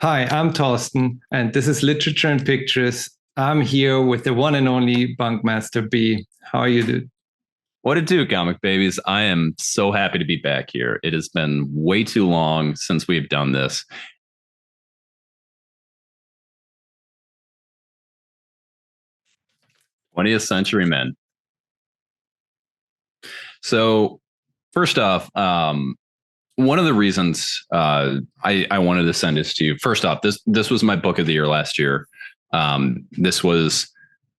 Hi, I'm Torsten, and this is Literature and Pictures. I'm here with the one and only Bunkmaster B. How are you, dude? What it do, comic babies? I am so happy to be back here. It has been way too long since we've done this. 20th Century Men. So, first off, one of the reasons I wanted to send this to you. First off, this was my book of the year last year. This was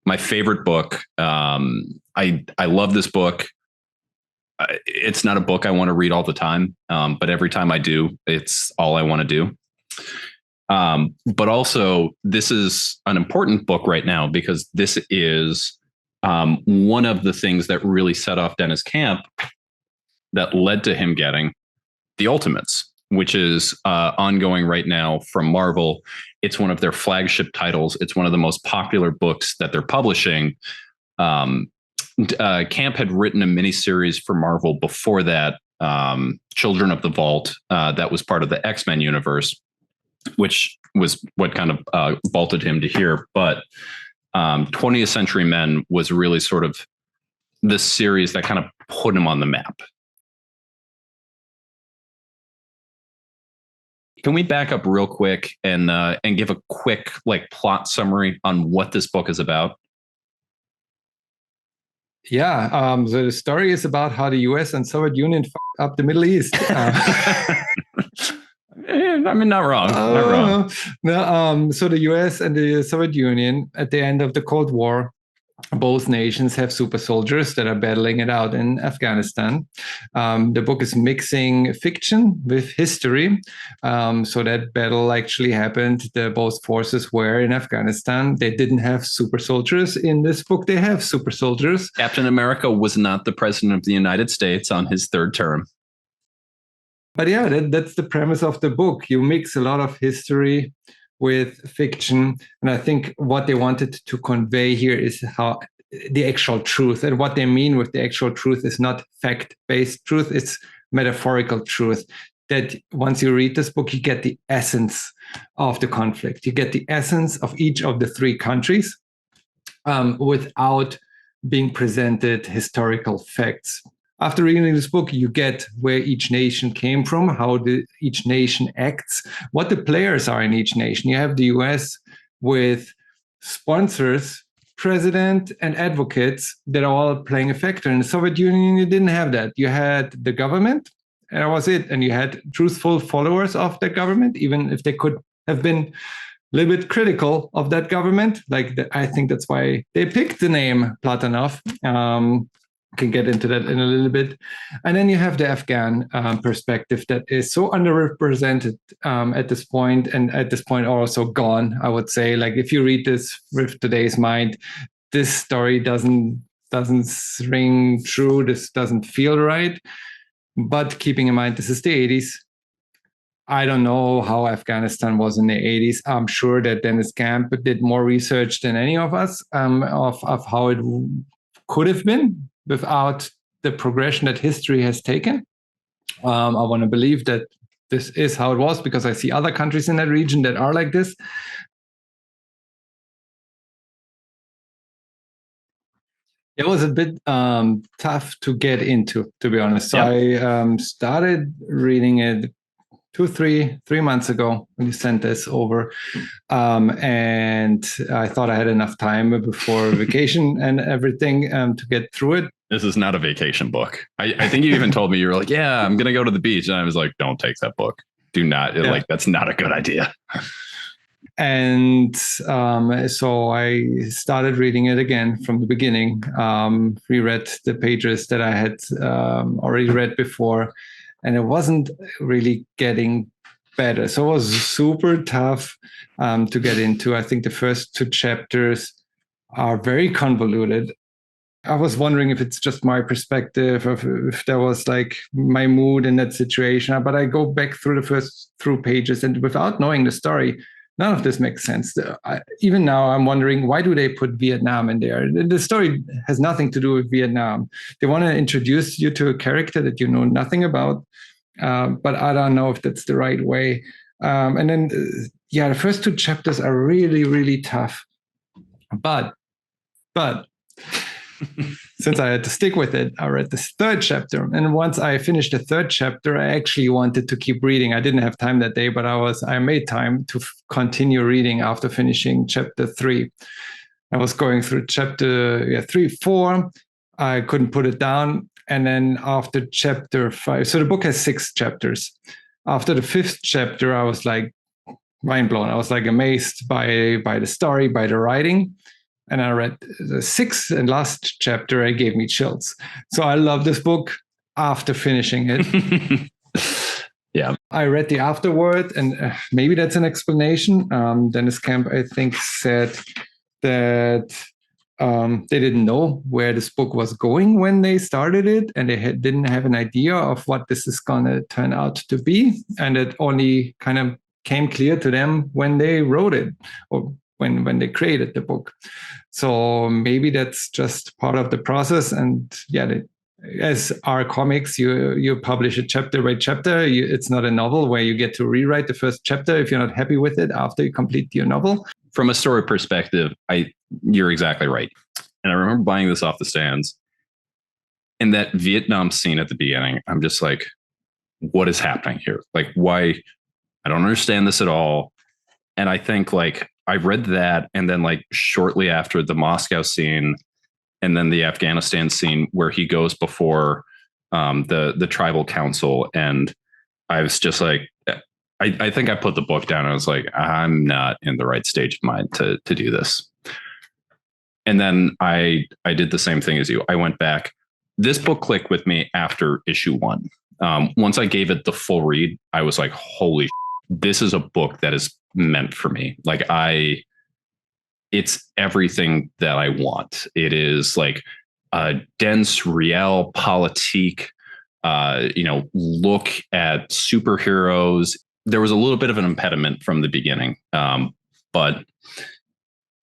my favorite book. I love this book. It's not a book I want to read all the time, but every time I do, it's all I want to do. But also, this is an important book right now because this is one of the things that really set off Deniz camp that led to him getting the Ultimates, which is ongoing right now from Marvel. It's one of their flagship titles. It's one of the most popular books that they're publishing. Camp had written a miniseries for Marvel before that, Children of the Vault, that was part of the X-Men universe, which was what kind of vaulted him to here. But 20th Century Men was really sort of the series that kind of put him on the map. Can we back up real quick and give a quick plot summary on what this book is about? Yeah, so the story is about how the US and Soviet Union fucked up the Middle East. I mean, not wrong. Not wrong. No, so the US and the Soviet Union at the end of the Cold War, both nations have super soldiers that are battling it out in Afghanistan. The book is mixing fiction with history. So that battle actually happened. Both forces were in Afghanistan. They didn't have super soldiers. In this book, they have super soldiers. Captain America was not the president of the United States on his third term. But yeah, that's the premise of the book. You mix a lot of history with fiction. And I think what they wanted to convey here is how the actual truth. And what they mean with the actual truth is not fact-based truth, it's metaphorical truth. That once you read this book, you get the essence of the conflict. You get the essence of each of the three countries without being presented historical facts. After reading this book, you get where each nation came from, how each nation acts, what the players are in each nation. You have the US with sponsors, president, and advocates that are all playing a factor. In the Soviet Union, you didn't have that. You had the government, and that was it. And you had truthful followers of the government, even if they could have been a little bit critical of that government. I think that's why they picked the name Platonov. Can get into that in a little bit. And then you have the Afghan perspective that is so underrepresented at this point, and at this point also gone, I would say. Like if you read this with today's mind, this story doesn't ring true. This doesn't feel right. But keeping in mind, this is the 80s. I don't know how Afghanistan was in the 80s. I'm sure that Deniz Camp did more research than any of us of how it could have been without the progression that history has taken. I want to believe that this is how it was because I see other countries in that region that are like this. It was a bit tough to get into, to be honest. So I started reading it three months ago when you sent this over. And I thought I had enough time before vacation and everything to get through it. This is not a vacation book. I think you even told me, you were like, yeah, I'm going to go to the beach. And I was like, don't take that book. Do not. That's not a good idea. And so I started reading it again from the beginning, reread the pages that I had already read before. And it wasn't really getting better. So it was super tough to get into. I think the first two chapters are very convoluted. I was wondering if it's just my perspective, if there was like my mood in that situation. But I go back through the first pages, and without knowing the story, none of this makes sense. Even now, I'm wondering, why do they put Vietnam in there? The story has nothing to do with Vietnam. They want to introduce you to a character that you know nothing about, but I don't know if that's the right way. And then yeah, the first two chapters are really, really tough. But since I had to stick with it, I read this third chapter. And once I finished the third chapter, I actually wanted to keep reading. I didn't have time that day, but I made time to continue reading after finishing chapter 3. I was going through chapter 3, 4. I couldn't put it down. And then after chapter 5, so the book has 6 chapters. After the 5th chapter, I was like mind blown. I was like amazed by the story, by the writing. And I read the 6th and last chapter. It gave me chills. So I love this book after finishing it. Yeah. I read the afterword, and maybe that's an explanation. Dennis Camp, I think, said that they didn't know where this book was going when they started it, and they didn't have an idea of what this is going to turn out to be. And it only kind of came clear to them when they wrote it, or when they created the book. So maybe that's just part of the process. And yeah, as our comics, you publish a chapter by chapter. It's not a novel where you get to rewrite the first chapter if you're not happy with it after you complete your novel. From a story perspective, you're exactly right. And I remember buying this off the stands. And that Vietnam scene at the beginning, I'm just like, what is happening here? Like, why? I don't understand this at all. And I think like I read that, and then like shortly after the Moscow scene, and then the Afghanistan scene where he goes before the tribal council, and I was just like, I think I put the book down. And I was like, I'm not in the right stage of mind to do this. And then I did the same thing as you. I went back. This book clicked with me after issue 1. Once I gave it the full read, I was like, holy, this is a book that is meant for me. Like it's everything that I want. It is like a dense realpolitik, look at superheroes. There was a little bit of an impediment from the beginning, but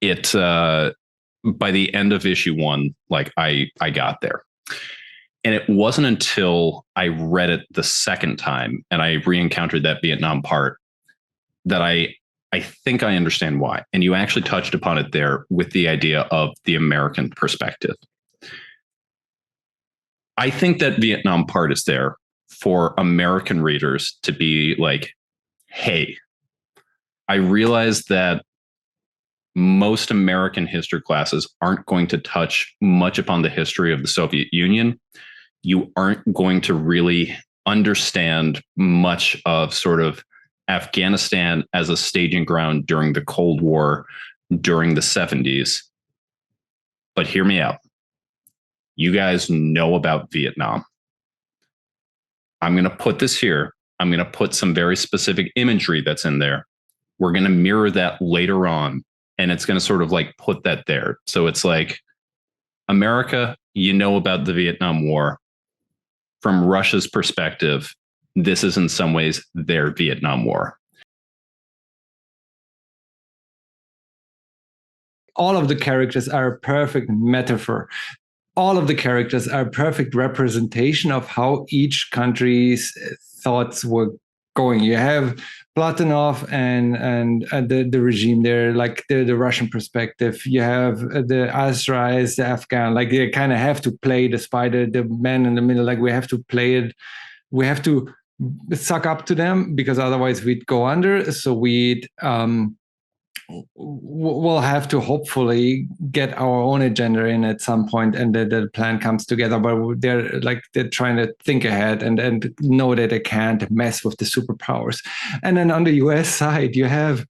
it by the end of issue 1, like I got there. And it wasn't until I read it the second time and I re-encountered that Vietnam part that I think I understand why. And you actually touched upon it there with the idea of the American perspective. I think that Vietnam part is there for American readers to be like, hey, I realize that most American history classes aren't going to touch much upon the history of the Soviet Union. You aren't going to really understand much of sort of Afghanistan as a staging ground during the Cold War, during the 70s. But hear me out. You guys know about Vietnam. I'm going to put this here. I'm going to put some very specific imagery that's in there. We're going to mirror that later on. And it's going to sort of like put that there. So it's like, America, you know about the Vietnam War. From Russia's perspective, this is in some ways their Vietnam War. All of the characters are a perfect metaphor. All of the characters are a perfect representation of how each country's thoughts were going. You have Platonov and the regime there, like the Russian perspective. You have the Azra as the Afghan. Like they kind of have to play the spider, the man in the middle. Like we have to play it. We have to suck up to them because otherwise we'd go under. So we'll have to hopefully get our own agenda in at some point, and the plan comes together. But they're trying to think ahead and know that they can't mess with the superpowers. And then on the US side, you have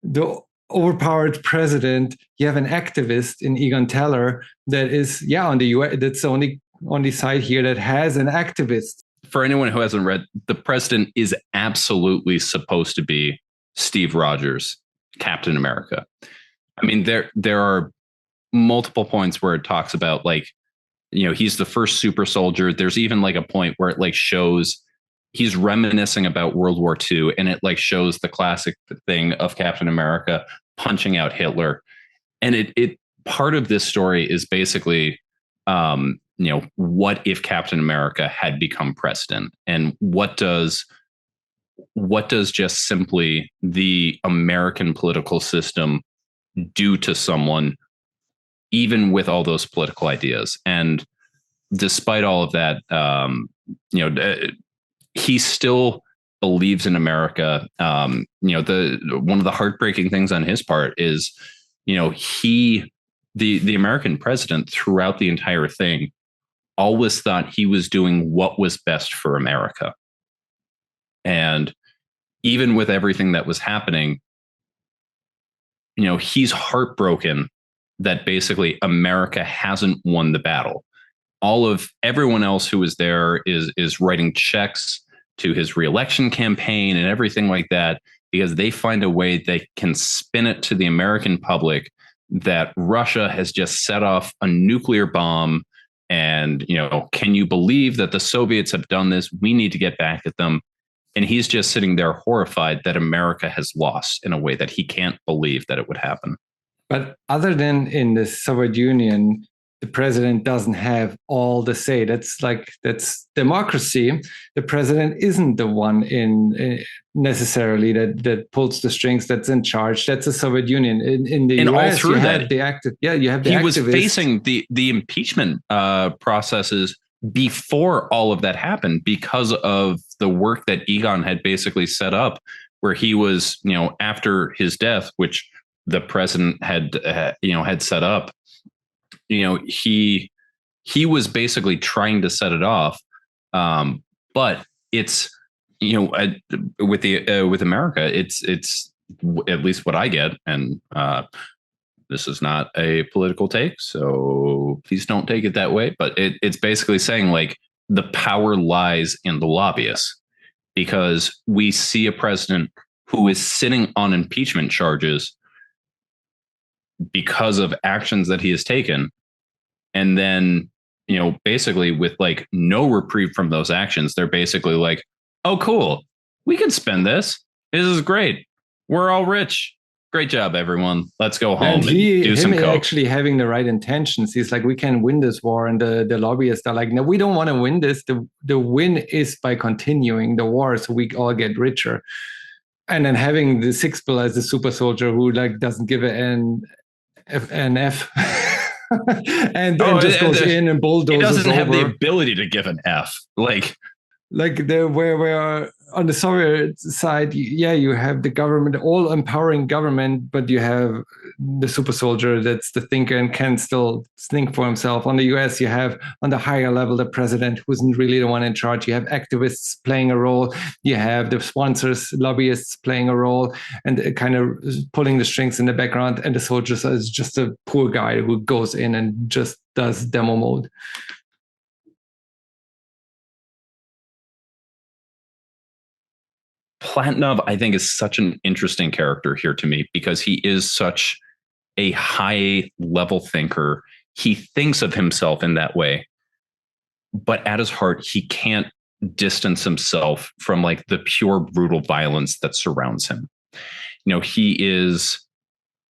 the overpowered president. You have an activist in Egon Teller that is on the US. That's the only side here that has an activist. For anyone who hasn't read, the president is absolutely supposed to be Steve Rogers, Captain America. I mean, there are multiple points where it talks about like, he's the first super soldier. There's even like a point where it like shows he's reminiscing about World War II, and it like shows the classic thing of Captain America punching out Hitler. And it part of this story is basically, what if Captain America had become president, and what does what does just simply the American political system do to someone, even with all those political ideas? And despite all of that, he still believes in America. The one of the heartbreaking things on his part is, the American president throughout the entire thing always thought he was doing what was best for America. And even with everything that was happening, he's heartbroken that basically America hasn't won the battle. Everyone else who was there is writing checks to his reelection campaign and everything like that, because they find a way they can spin it to the American public that Russia has just set off a nuclear bomb. And, can you believe that the Soviets have done this? We need to get back at them. And he's just sitting there horrified that America has lost in a way that he can't believe that it would happen. But other than in the Soviet Union, the president doesn't have all the say. That's democracy. The president isn't the one necessarily that pulls the strings, that's in charge. That's the Soviet Union. In the US, you have the active. Yeah, you have the activists. He was facing the impeachment processes before all of that happened, because of the work that Egon had basically set up, where he was, after his death, which the president had set up, he was basically trying to set it off. But it's, with America, it's at least what I get. And, this is not a political take, so please don't take it that way. But it's basically saying, like, the power lies in the lobbyists, because we see a president who is sitting on impeachment charges because of actions that he has taken. And then, basically with like no reprieve from those actions, they're basically like, oh, cool, we can spend this. This is great. We're all rich. Great job, everyone. Let's go home and do some coke. Actually having the right intentions. He's like, we can win this war. And the lobbyists are like, no, we don't want to win this. The win is by continuing the war, so we all get richer. And then having the sixth bill as the super soldier who like doesn't give an F. and just goes in and bulldozes over. He doesn't have the ability to give an F. Like where on the Soviet side, you have the government, all empowering government, but you have the super soldier that's the thinker and can still think for himself. On the US, you have on the higher level the president, who isn't really the one in charge. You have activists playing a role. You have the sponsors, lobbyists playing a role, and kind of pulling the strings in the background. And the soldier is just a poor guy who goes in and just does demo mode. Platonov, I think, is such an interesting character here to me, because he is such a high level thinker. He thinks of himself in that way, but at his heart, he can't distance himself from like the pure brutal violence that surrounds him. He is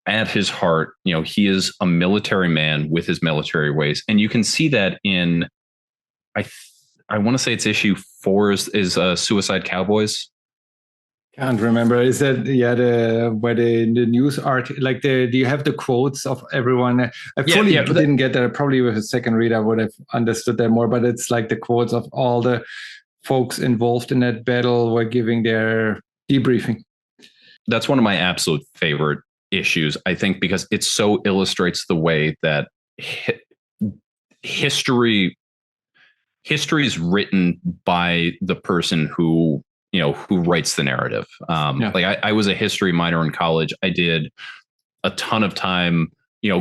at his heart, he is a military man with his military ways. And you can see that in, I want to say it's issue 4 is Suicide Cowboys. Can't remember. Is that where the news art, like do you have the quotes of everyone? I fully didn't get that. Probably with a second read I would have understood that more, but it's like the quotes of all the folks involved in that battle were giving their debriefing. That's one of my absolute favorite issues, I think, because it so illustrates the way that history is written by the person who writes the narrative. Like I was a history minor in college. I did a ton of time,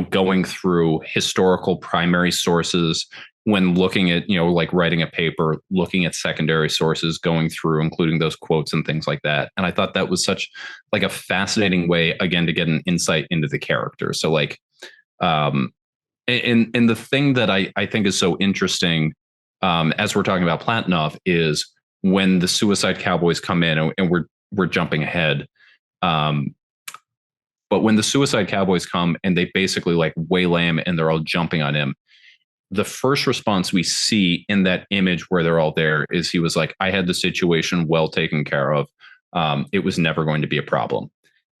going through historical primary sources when looking at, like writing a paper, looking at secondary sources, going through, including those quotes and things like that. And I thought that was such like a fascinating way, again, to get an insight into the character. So like, and the thing that I think is so interesting, as we're talking about Platonov, is when the Suicide Cowboys come in, and we're jumping ahead. But when the Suicide Cowboys come and they basically like waylay him and they're all jumping on him, the first response we see in that image where they're all there is he was like, I had the situation well taken care of. it was never going to be a problem.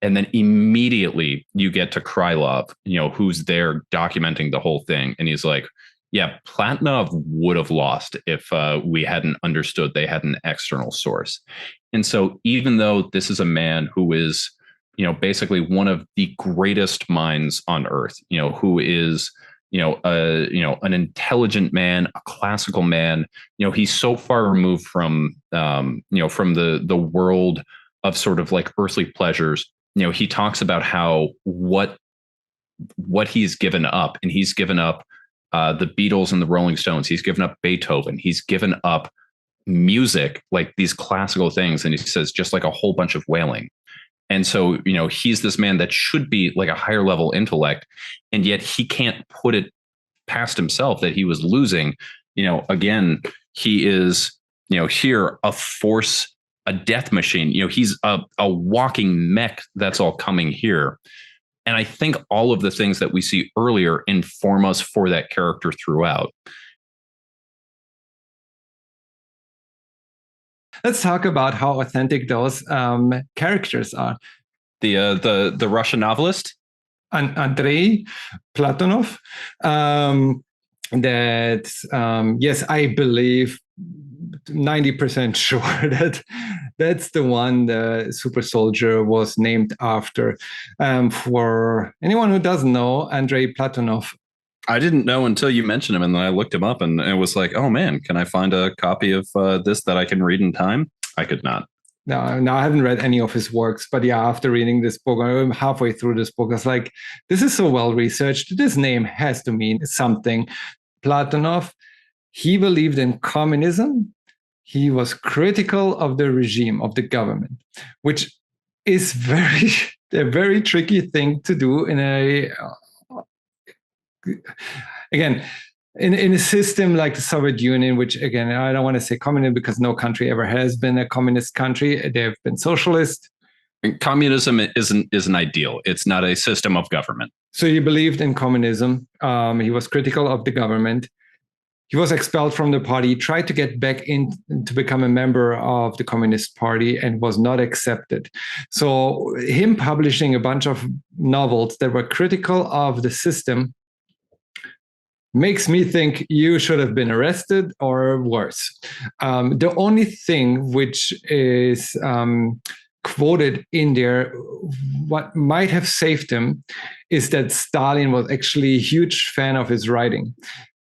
And then immediately you get to Krylov, who's there documenting the whole thing. And he's like, yeah, Platonov would have lost if we hadn't understood they had an external source. And so even though this is a man who is, basically one of the greatest minds on earth, who is, an intelligent man, a classical man, he's so far removed from, from the world of sort of like earthly pleasures. He talks about how what he's given up, and he's given up the Beatles and the Rolling Stones. He's given up Beethoven. He's given up music, like these classical things. And he says, just like a whole bunch of wailing. And so, he's this man that should be like a higher level intellect. And yet he can't put it past himself that he was losing. Again, he is, here a force, a death machine. He's a walking mech that's all coming here. And I think all of the things that we see earlier inform us for that character throughout. Let's talk about how authentic those characters are. The Russian novelist, Andrei Platonov. Yes, I believe 90% sure that that's the one the super soldier was named after. For anyone who doesn't know, Andrei Platonov. I didn't know until you mentioned him, and then I looked him up, and it was like, oh man, can I find a copy of this that I can read in time? I could not. No, I haven't read any of his works, but yeah, after reading this book, I'm halfway through this book, I was like, this is so well researched. This name has to mean something. Platonov, he believed in communism. He was critical of the regime, of the government, which is a very tricky thing to do in in a system like the Soviet Union, which again, I don't want to say communism because no country ever has been a communist country. They've been socialist. And communism is an ideal. It's not a system of government. So he believed in communism. He was critical of the government. He was expelled from the party, tried to get back in to become a member of the Communist Party and was not accepted. So him publishing a bunch of novels that were critical of the system makes me think you should have been arrested or worse. The only thing which is quoted in there, what might have saved him, is that Stalin was actually a huge fan of his writing.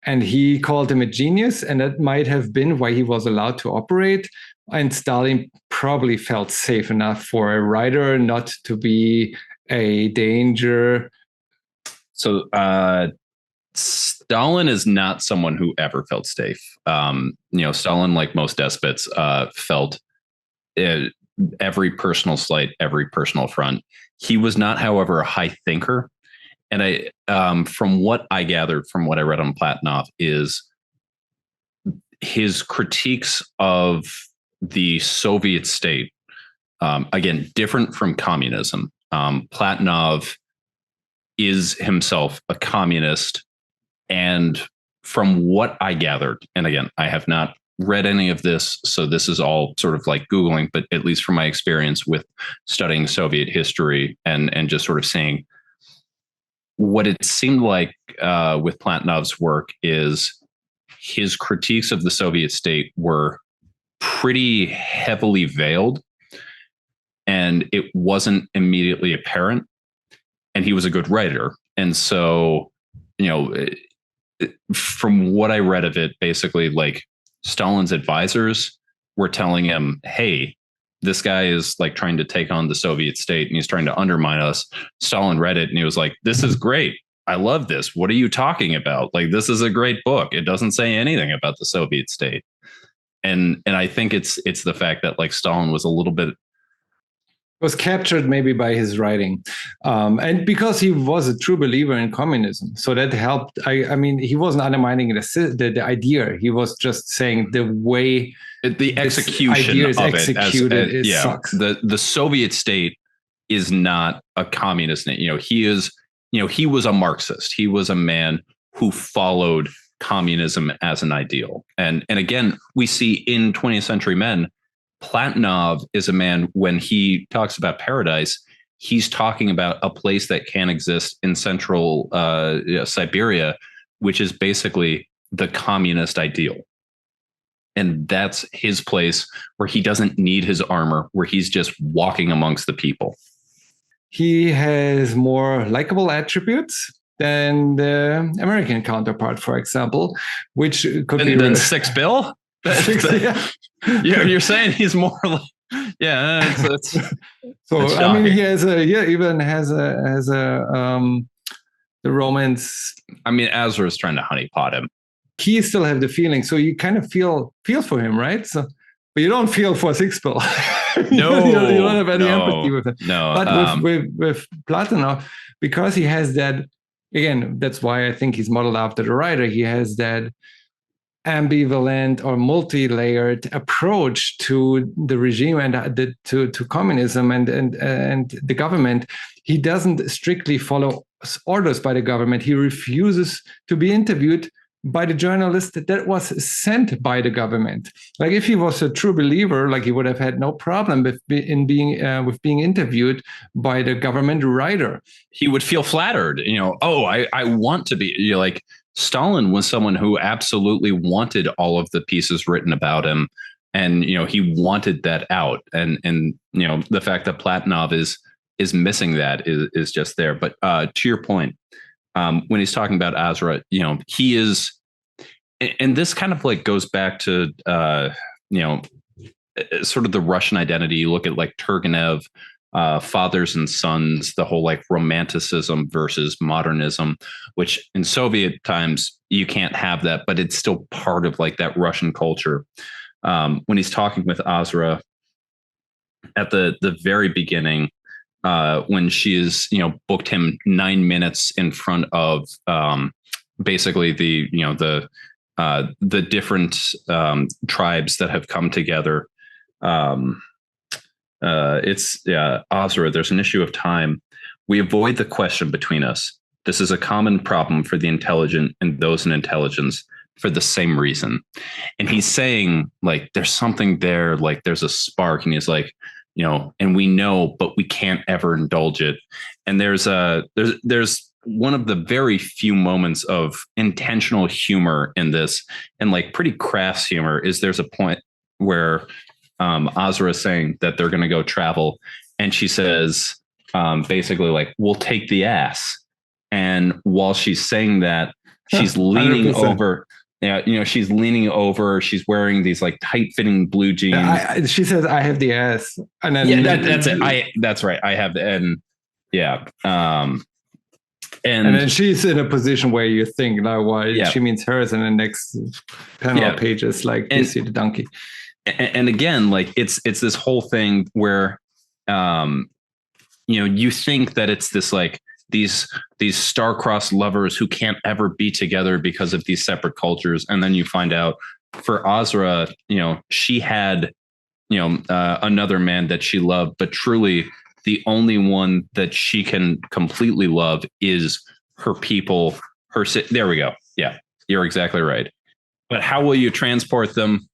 And he called him a genius, and that might have been why he was allowed to operate. And Stalin probably felt safe enough for a writer not to be a danger. So Stalin is not someone who ever felt safe. Stalin, like most despots, felt every personal slight, every personal affront. He was not, however, a high thinker. And from what I gathered from what I read on Platonov, is his critiques of the Soviet state, again, different from communism. Platonov is himself a communist. And from what I gathered, and again, I have not read any of this, so this is all sort of like Googling, but at least from my experience with studying Soviet history and just sort of seeing what it seemed like with Platonov's work is his critiques of the Soviet state were pretty heavily veiled, and it wasn't immediately apparent. And he was a good writer. And so, from what I read of it, basically like Stalin's advisors were telling him, hey, this guy is like trying to take on the Soviet state and he's trying to undermine us. Stalin read it and he was like, this is great. I love this. What are you talking about? Like, this is a great book. It doesn't say anything about the Soviet state. And I think it's the fact that like Stalin was a little bit was captured maybe by his writing, and because he was a true believer in communism, so that helped. I mean, he wasn't undermining the idea. He was just saying the way the execution of executed it sucks. The Soviet state is not a communist. He is. He was a Marxist. He was a man who followed communism as an ideal. And again, we see in 20th Century Men, Platonov is a man, when he talks about paradise, he's talking about a place that can exist in central Siberia, which is basically the communist ideal. And that's his place where he doesn't need his armor, where he's just walking amongst the people. He has more likable attributes than the American counterpart, for example, which could be than Six Bill. You're saying he's more like, it's so it's I mean, he has even has the romance. I mean, Azra is trying to honeypot him. He still have the feeling, so you kind of feel for him, right? So, but you don't feel for Six Bill. No, you don't have any empathy with him. No, but with Platonov, because he has that. Again, that's why I think he's modeled after the writer. He has that ambivalent or multi-layered approach to the regime and to communism and the government. He doesn't strictly follow orders by the government. He refuses to be interviewed by the journalist that was sent by the government. Like if he was a true believer, like he would have had no problem with being interviewed by the government writer. He would feel flattered, I want to be, like Stalin was someone who absolutely wanted all of the pieces written about him. And, he wanted that out. And the fact that Platonov is missing that is just there. But to your point, when he's talking about Azra, he is, and this kind of like goes back to, sort of the Russian identity. You look at like Turgenev, Fathers and Sons, the whole like romanticism versus modernism, which in Soviet times you can't have that, but it's still part of like that Russian culture. When he's talking with Azra at the very beginning, when she is, booked him 9 minutes in front of basically the different tribes that have come together. Azra, there's an issue of time. We avoid the question between us. This is a common problem for the intelligent and those in intelligence for the same reason. And he's saying like, there's something there, like there's a spark, and he's like, and we know, but we can't ever indulge it. And there's one of the very few moments of intentional humor in this, and like pretty crass humor, is there's a point where Azra is saying that they're going to go travel, and she says basically like, we'll take the ass. And while she's saying that, she's leaning 100%. Over. She's leaning over. She's wearing these like tight-fitting blue jeans. She says, "I have the ass," and then that's it. That's right. I have the and yeah. And then she's in a position where you think, like, why she means hers, and the next panel pages, like, you see the donkey. And again, like it's this whole thing where, you think that it's this like these star-crossed lovers who can't ever be together because of these separate cultures, and then you find out for Azra, she had, another man that she loved, but truly the only one that she can completely love is her people. There we go. Yeah, you're exactly right. But how will you transport them?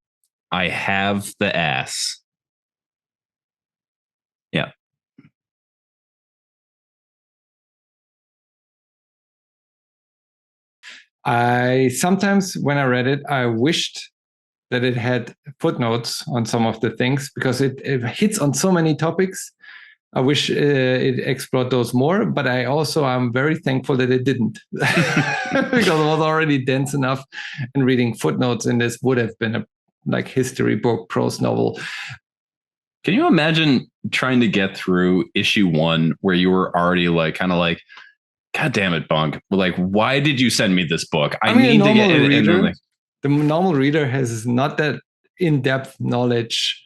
I have the ass. Yeah. Sometimes when I read it, I wished that it had footnotes on some of the things, because it hits on so many topics. I wish it explored those more, but I'm very thankful that it didn't, because it was already dense enough, and reading footnotes in this would have been a like history book, prose novel. Can you imagine trying to get through issue 1 where you were already like kind of like, God damn it, Bunk. Like, why did you send me this book? I need to get it. The normal reader has not that in-depth knowledge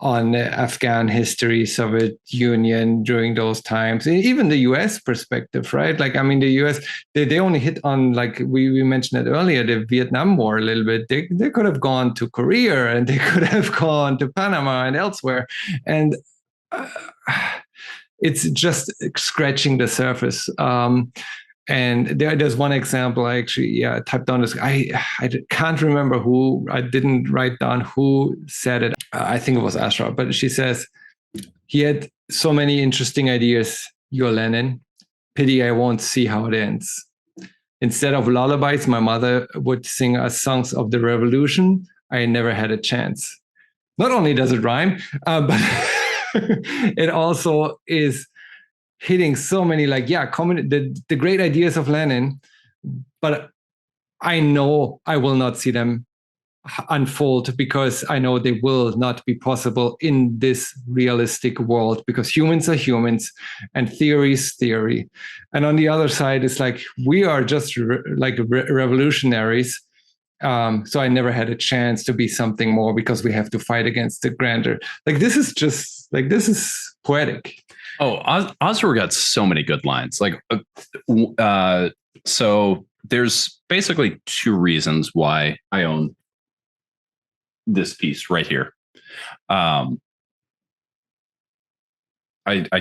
on Afghan history, Soviet Union during those times, even the US perspective, right? Like, I mean, the US, they only hit on, like we mentioned it earlier, the Vietnam War a little bit. They could have gone to Korea, and they could have gone to Panama and elsewhere. And it's just scratching the surface. And there's one example I actually typed down. This I can't remember who. I didn't write down who said it. I think it was Azra, but she says he had so many interesting ideas. Your Lenin. Pity I won't see how it ends. Instead of lullabies, my mother would sing us songs of the revolution. I never had a chance. Not only does it rhyme, but it also is hitting so many the great ideas of Lenin, but I know I will not see them unfold because I know they will not be possible in this realistic world because humans are humans and theory is theory. And on the other side, it's like we are just revolutionaries. So I never had a chance to be something more because we have to fight against the grander. This is poetic. Oh, Azra got so many good lines. So there's basically two reasons why I own this piece right here. I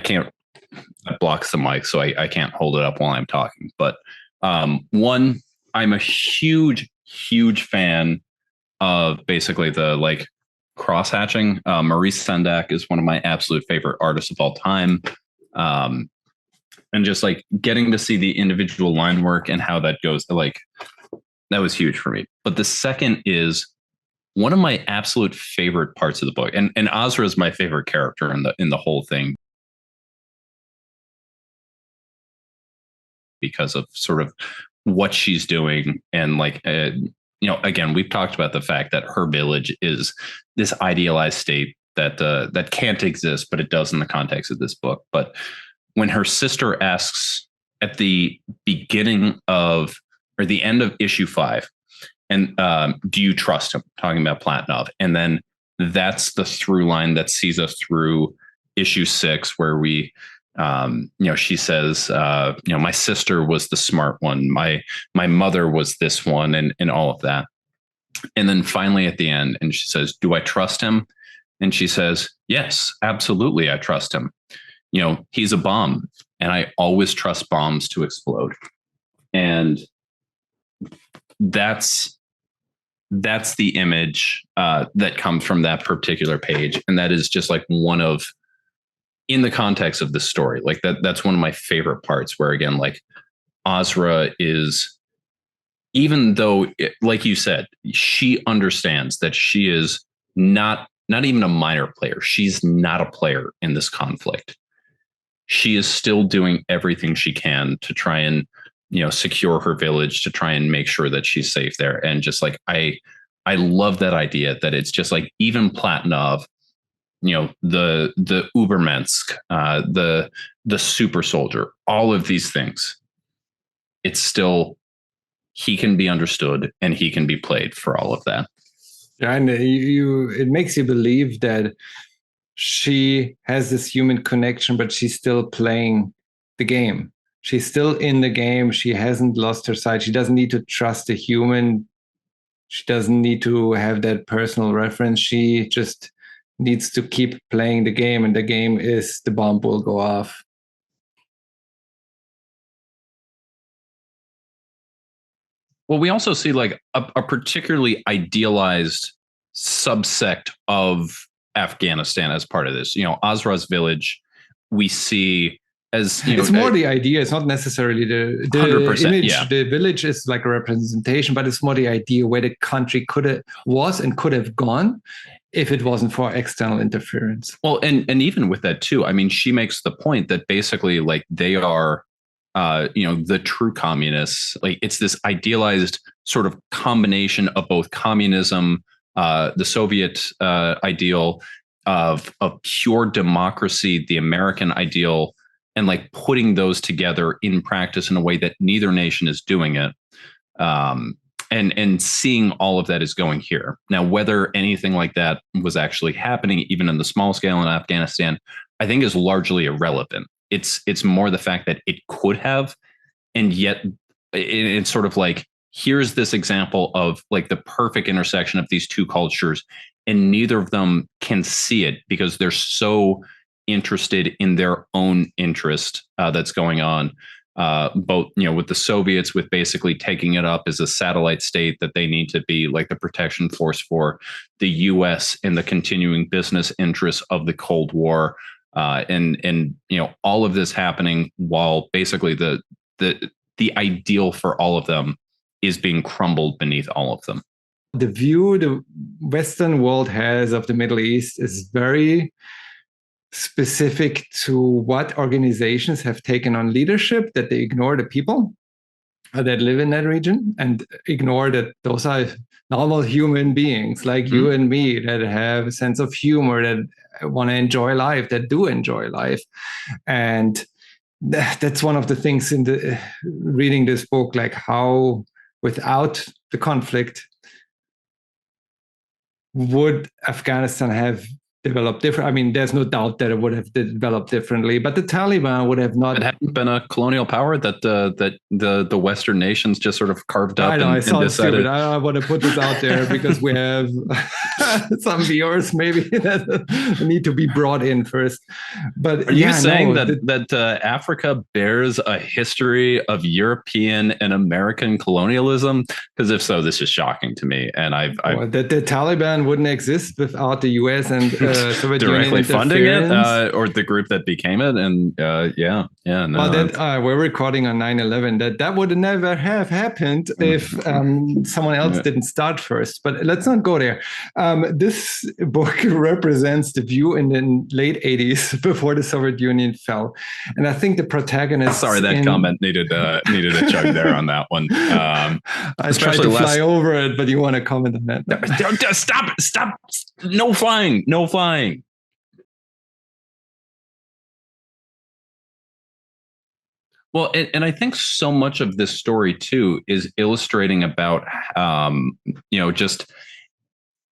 can't, that blocks the mic, so I can't hold it up while I'm talking. But one, I'm a huge fan of basically the cross hatching. Maurice Sendak is one of my absolute favorite artists of all time. And just getting to see the individual line work and how that goes, that was huge for me. But the second is one of my absolute favorite parts of the book. And Azra is my favorite character in the whole thing because of sort of what she's doing. And again, we've talked about the fact that her village is this idealized state that can't exist, but it does in the context of this book. But when her sister asks at the beginning of, or the end of issue 5, and do you trust him? Talking about Platonov. And then that's the through line that sees us through issue 6, where we, she says, my sister was the smart one. My mother was this one, and all of that. And then finally at the end, and she says, do I trust him? And she says, yes, absolutely. I trust him. He's a bomb, and I always trust bombs to explode. And that's the image that comes from that particular page. And that is just one of, in the context of the story, that's one of my favorite parts, where again, Azra is, even though, like you said, she understands that she is not even a minor player. She's not a player in this conflict. She is still doing everything she can to try and, secure her village, to try and make sure that she's safe there. And just I love that idea that it's just even Platonov, the Ubermensch, the super soldier, all of these things, it's still, he can be understood and he can be played for all of that. Yeah, and it makes you believe that she has this human connection, but she's still playing the game. She's still in the game. She hasn't lost her side. She doesn't need to trust a human. She doesn't need to have that personal reference. She just needs to keep playing the game, and the game is the bomb will go off. Well, we also see a particularly idealized subsect of Afghanistan as part of this. Azra's village, we see as, it's more the idea. It's not necessarily the 100%, image. Yeah. The village is a representation, but it's more the idea where the country could have gone if it wasn't for external interference. Well, and even with that too, I mean, she makes the point that basically they are, the true communists. It's this idealized sort of combination of both communism, the Soviet ideal of pure democracy, the American ideal, and putting those together in practice in a way that neither nation is doing it. And seeing all of that is going here. Now, whether anything like that was actually happening, even in the small scale in Afghanistan, I think is largely irrelevant. It's more the fact that it could have, and yet it's sort of here's this example of the perfect intersection of these two cultures, and neither of them can see it because they're so interested in their own interest that's going on. both, with the Soviets, with basically taking it up as a satellite state that they need to be like the protection force for, the U.S. and the continuing business interests of the Cold War, and all of this happening while basically the ideal for all of them is being crumbled beneath all of them. The view the Western world has of the Middle East is very specific to what organizations have taken on leadership, that they ignore the people that live in that region and ignore that those are normal human beings like you and me that have a sense of humor, that want to enjoy life, that do enjoy life. And that's one of the things in the reading this book, like how without the conflict would Afghanistan have developed different? I mean, there's no doubt that it would have developed differently, but the Taliban would have not. It hadn't been a colonial power that the Western nations just sort of carved up. I know, it sounds stupid. I want to put this out there because we have some viewers maybe that need to be brought in first. But are you saying that Africa bears a history of European and American colonialism? Because if so, this is shocking to me. And that the Taliban wouldn't exist without the U.S. and Soviet directly funding it, or the group that became it, and no. Well, we're recording on 9/11. That would never have happened if someone else didn't start first. But let's not go there. This book represents the view in the late 80s before the Soviet Union fell, and I think the protagonist. Sorry, that comment needed a chug there on that one. I tried to fly over it, but you want to comment on that? Stop! No flying! No flying. Well, and I think so much of this story too is illustrating about, just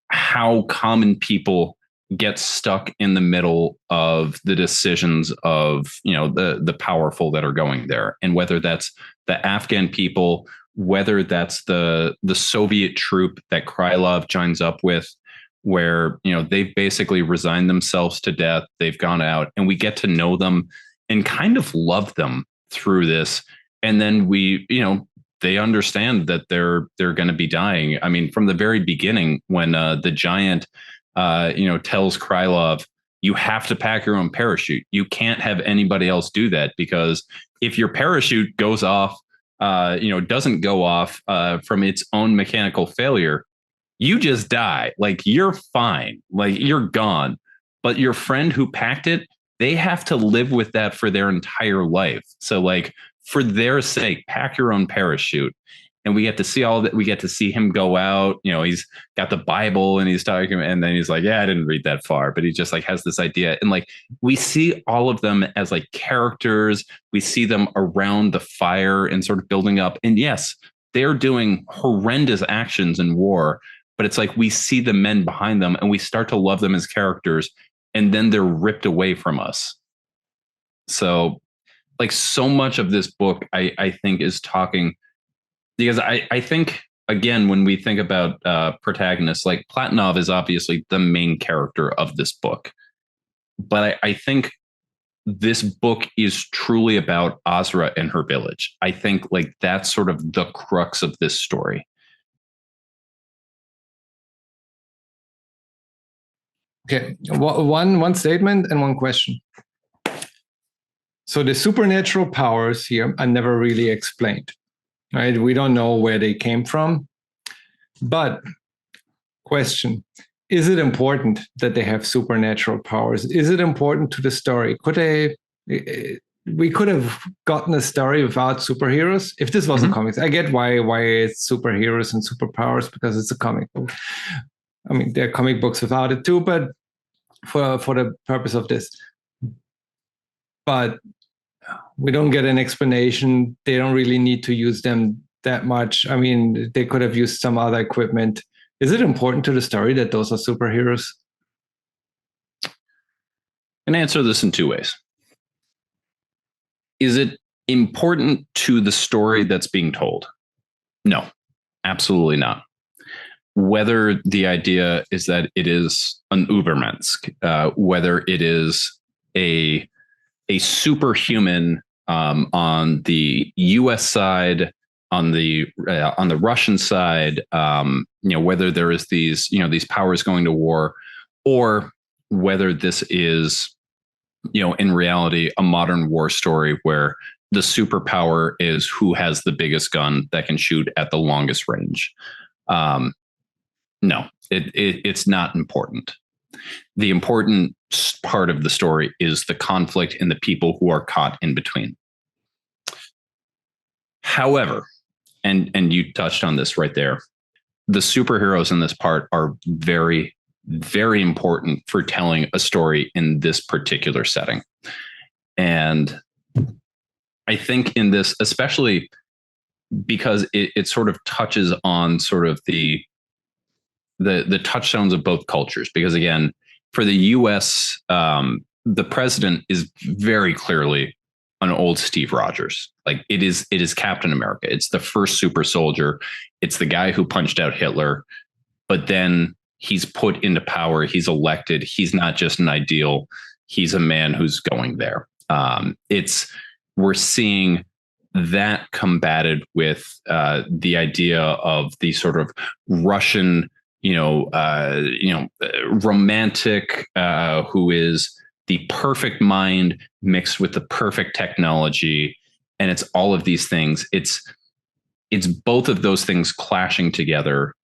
how common people get stuck in the middle of the decisions of, the powerful that are going there, and whether that's the Afghan people, whether that's the Soviet troop that Krylov joins up with, where, they've basically resigned themselves to death. They've gone out, and we get to know them and kind of love them through this. And then they understand that they're going to be dying. I mean, from the very beginning, when the giant, tells Krylov, you have to pack your own parachute. You can't have anybody else do that, because if your parachute goes off, doesn't go off from its own mechanical failure, you just die. Like, you're fine. Like, you're gone. But your friend who packed it, they have to live with that for their entire life. So, like, for their sake, pack your own parachute. And we get to see all that. We get to see him go out. He's got the Bible and he's talking, and then he's like, yeah, I didn't read that far, but he just like has this idea. And like, we see all of them as like characters. We see them around the fire and sort of building up. And yes, they're doing horrendous actions in war, but it's like we see the men behind them and we start to love them as characters, and then they're ripped away from us. So like, so much of this book, I think, is talking, because I think, again, when we think about protagonists, like Platonov is obviously the main character of this book. But I think this book is truly about Azra and her village. I think like that's sort of the crux of this story. Okay, one statement and one question. So the supernatural powers here are never really explained, right? We don't know where they came from. But question, is it important that they have supernatural powers? Is it important to the story? We could have gotten a story without superheroes if this wasn't comics. I get why it's superheroes and superpowers, because it's a comic book. I mean, there are comic books without it too, but for the purpose of this. But we don't get an explanation. They don't really need to use them that much. I mean, they could have used some other equipment. Is it important to the story that those are superheroes? I can answer this in two ways. Is it important to the story that's being told? No, absolutely not. Whether the idea is that it is an Ubermensch, whether it is a superhuman on the U.S. side, on the Russian side, whether there is these powers going to war, or whether this is, in reality, a modern war story where the superpower is who has the biggest gun that can shoot at the longest range. No, it's not important. The important part of the story is the conflict and the people who are caught in between. However, and you touched on this right there, the superheroes in this part are very, very important for telling a story in this particular setting. And I think in this, especially because it sort of touches on sort of the touchstones of both cultures, because again, for the US, the president is very clearly an old Steve Rogers. Like it is Captain America. It's the first super soldier. It's the guy who punched out Hitler, but then he's put into power. He's elected. He's not just an ideal. He's a man who's going there. We're seeing that combated with the idea of the sort of Russian, romantic, who is the perfect mind mixed with the perfect technology. And it's all of these things. It's both of those things clashing together.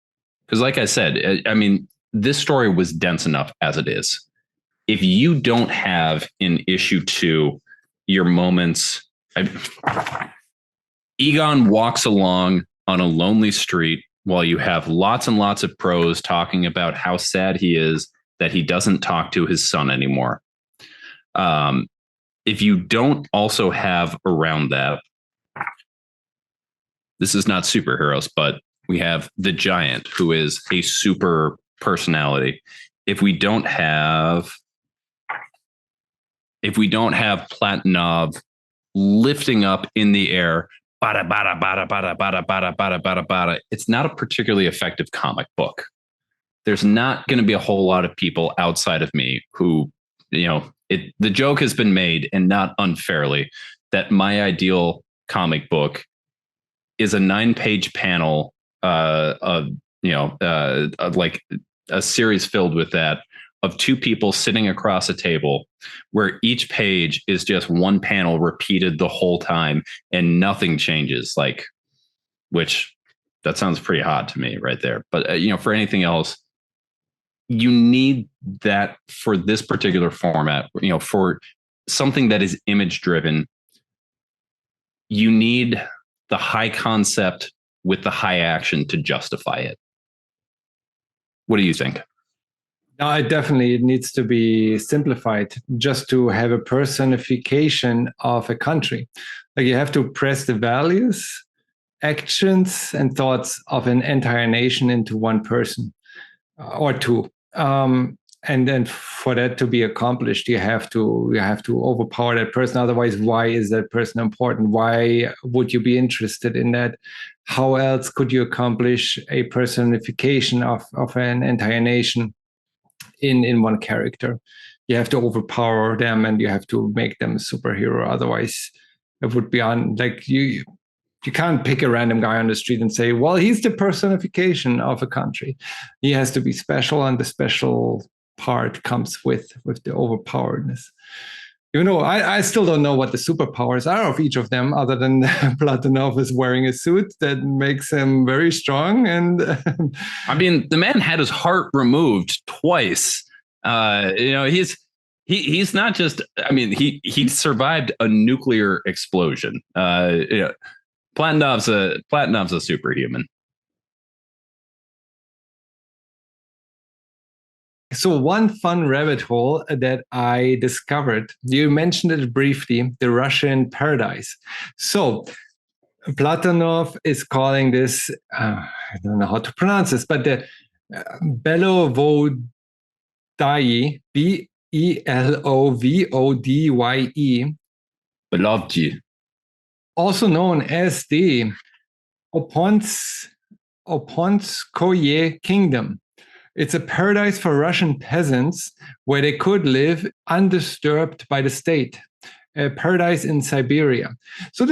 Because like I said, I mean, this story was dense enough as it is. If you don't have in issue 2 your moments, Egon walks along on a lonely street while you have lots and lots of prose talking about how sad he is that he doesn't talk to his son anymore. If you don't also have around that, this is not superheroes, but we have the Giant, who is a super personality. If we don't have Platonov lifting up in the air, bada bada bada bada bada bada bada bada bada, it's not a particularly effective comic book. There's not going to be a whole lot of people outside of me who, the joke has been made, and not unfairly, that my ideal comic book is a 9-page panel, like a series filled with that, of 2 people sitting across a table where each page is just one panel repeated the whole time and nothing changes, which that sounds pretty hot to me right there. But, for anything else, you need that for this particular format, for something that is image driven. You need the high concept with the high action to justify it. What do you think? No, it needs to be simplified just to have a personification of a country. Like you have to press the values, actions, and thoughts of an entire nation into one person or 2. And then for that to be accomplished, you have to overpower that person. Otherwise, why is that person important? Why would you be interested in that? How else could you accomplish a personification of an entire nation in one character? You have to overpower them and you have to make them a superhero. Otherwise, it would be you can't pick a random guy on the street and say, well, he's the personification of a country. He has to be special, and the special part comes with the overpoweredness. I still don't know what the superpowers are of each of them, other than Platonov is wearing a suit that makes him very strong. And I mean, the man had his heart removed twice. He's not just, I mean, he survived a nuclear explosion. Platonov's a superhuman. So one fun rabbit hole that I discovered, you mentioned it briefly, the Russian paradise. So Platonov is calling this, I don't know how to pronounce this, but the Belovodye, Belovodye, Beloved, also known as the Oponskoye Kingdom. It's a paradise for Russian peasants where they could live undisturbed by the state. Paradise in Siberia. So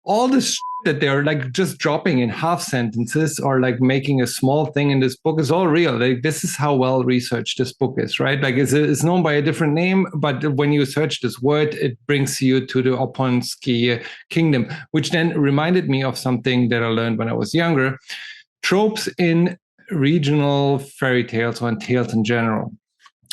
all this that they're like just dropping in half sentences or like making a small thing in this book is all real. Like, this is how well researched this book is, right? Like, it's known by a different name, but when you search this word, it brings you to the Oponsky kingdom, which then reminded me of something that I learned when I was younger. Tropes in regional fairy tales or in tales in general.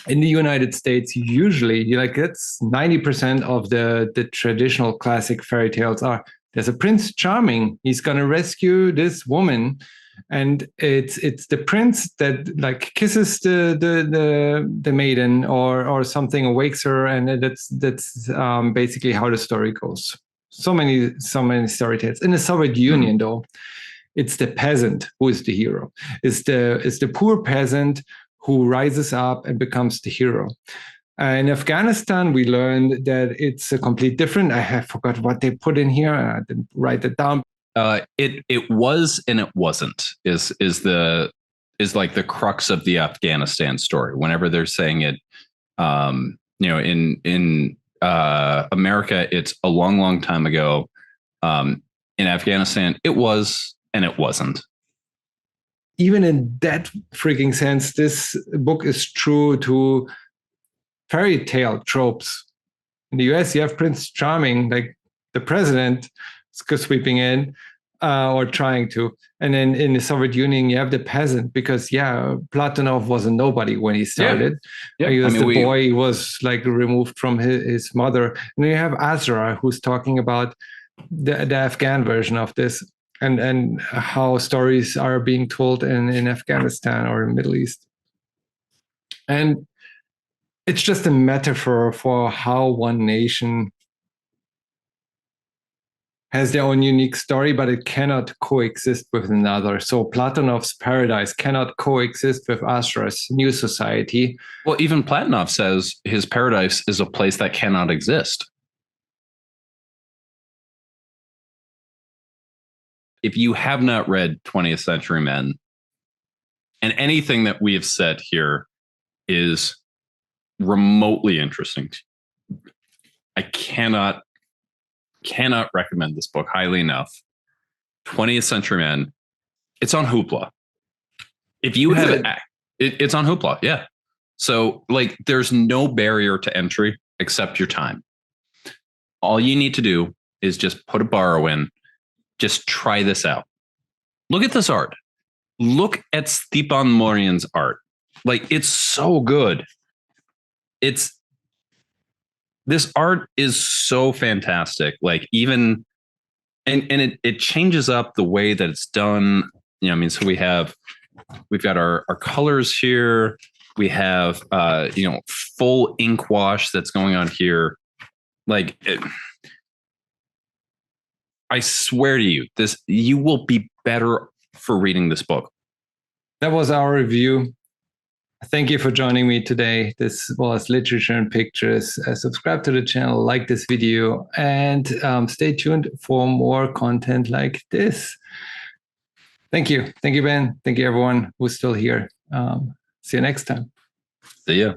In the United States, usually, like, it's 90% of the traditional classic fairy tales are, there's a Prince Charming. He's going to rescue this woman, and it's the prince that like kisses the maiden or something, awakes her, and that's basically how the story goes. So many story tales. In the Soviet Union, though, it's the peasant who is the hero. It's the poor peasant who rises up and becomes the hero. In Afghanistan, we learned that it's a complete different. I have forgot what they put in here. I didn't write it down. It was and it wasn't is like the crux of the Afghanistan story. Whenever they're saying it, in America, it's a long time ago. In Afghanistan, it was and it wasn't. Even in that freaking sense, this book is true to fairy tale tropes. In the US, you have Prince Charming, like the president sweeping in or trying to. And then in the Soviet Union, you have the peasant because, Platonov was a nobody when he started. Yeah. He was boy, he was like removed from his mother. And then you have Azra, who's talking about the Afghan version of this and how stories are being told in Afghanistan or in the Middle East. And it's just a metaphor for how one nation has their own unique story, but it cannot coexist with another. So Platonov's paradise cannot coexist with Azra's new society. Well, even Platonov says his paradise is a place that cannot exist. If you have not read 20th Century Men, and anything that we have said here is remotely interesting, I cannot recommend this book highly enough. 20th Century Men. It's on Hoopla. If you have it, it's on Hoopla. Yeah. So like, there's no barrier to entry except your time. All you need to do is just put a borrow in. Just try this out. Look at this art. Look at Stipan Morian's art. Like, it's so good. This art is so fantastic. Like, even and it changes up the way that it's done. So we've got our colors here. We have full ink wash that's going on here. Like, I swear to you, you will be better for reading this book. That was our review. Thank you for joining me today. This was Literature and Pictures. Subscribe to the channel, like this video, and stay tuned for more content like this. Thank you. Thank you, Ben. Thank you, everyone who's still here. See you next time. See ya.